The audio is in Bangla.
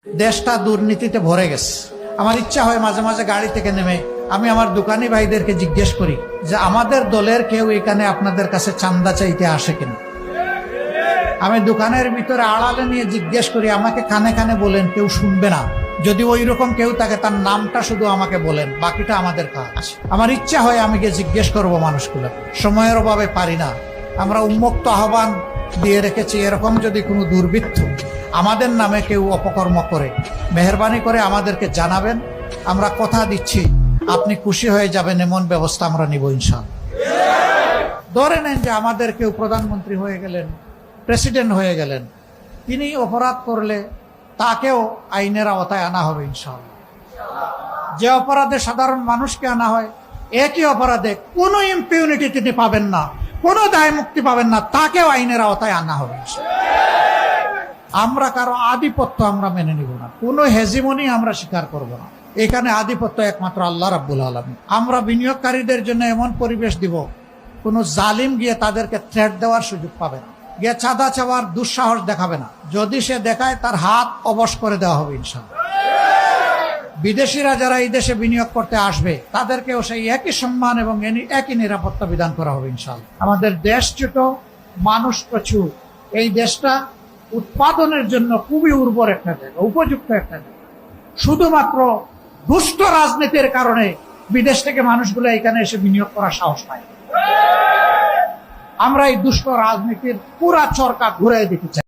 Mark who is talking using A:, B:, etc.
A: দেশটা দুর্নীতিতে ভরে গেছে। আমার ইচ্ছা হয় মাঝে মাঝে গাড়ি থেকে নেমে আমি আমার দোকানি ভাইদেরকে জিজ্ঞেস করি যে আমাদের দলের কেউ এখানে আপনাদের কাছে চাঁদা চাইতে আসে কিনা। আমি দোকানের ভিতরে আড়ালে নিয়ে জিজ্ঞেস করি, আমাকে কানে কানে বলেন, কেউ শুনবে না। যদি ওই রকম কেউ থাকে তার নামটা শুধু আমাকে বলেন, বাকিটা আমাদের কাজ। আমার ইচ্ছা হয় আমি গিয়ে জিজ্ঞেস করবো মানুষগুলো, সময়ের অভাবে পারি না। আমরা উন্মুক্ত আহ্বান দিয়ে রেখেছি, এরকম যদি কোনো দুর্বৃত্ত আমাদের নামে কেউ অপকর্ম করে মেহেরবানি করে আমাদেরকে জানাবেন। আমরা কথা দিচ্ছি আপনি খুশি হয়ে যাবেন, এমন ব্যবস্থা আমরা নিব ইনশাআল্লাহ। ধরে নেন যে আমাদের কেউ প্রধানমন্ত্রী হয়ে গেলেন, প্রেসিডেন্ট হয়ে গেলেন, তিনি অপরাধ করলে তাকেও আইনের আওতায় আনা হবে ইনশাআল্লাহ। যে অপরাধে সাধারণ মানুষকে আনা হয়, একই অপরাধে কোনো ইম্পিউনিটি তিনি পাবেন না, কোনো দায় মুক্তি পাবেন না, তাকেও আইনের আওতায় আনা হবে ইনশাআল্লাহ। আমরা কারো আধিপত্য আমরা মেনে নিব না, কোনো হেজিমনি আমরা স্বীকার করব না। এখানে আধিপত্য একমাত্র আল্লাহ রাব্বুল আলামিন। আমরা বিনিয়োগকারীদের জন্য এমন পরিবেশ দিব, কোনো জালিম গিয়ে তাদেরকে থ্রেট দেওয়ার সুযোগ পাবে না, গিয়ে চাঁদা চাওয়ার দুঃসাহস দেখাবে না। যদি সে দেখায় তার হাত অবশ করে দেওয়া হবে ইনশাআল্লাহ। বিদেশিরা যারা এই দেশে বিনিয়োগ করতে আসবে তাদেরকেও সেই একই সম্মান এবং একই নিরাপত্তা বিধান করা হবে ইনশাআল্লাহ। আমাদের দেশ ছোট, মানুষ প্রচুর। এই দেশটা উৎপাদনের জন্য খুবই উর্বর একটা জায়গা, উপযুক্ত একটা জায়গা। শুধুমাত্র দুষ্ট রাজনীতির কারণে বিদেশ থেকে মানুষগুলো এখানে এসে বিনিয়োগ করার সাহস পায়। আমরা এই দুষ্ট রাজনীতির পুরা চরকা ঘুরে দিতে চাই।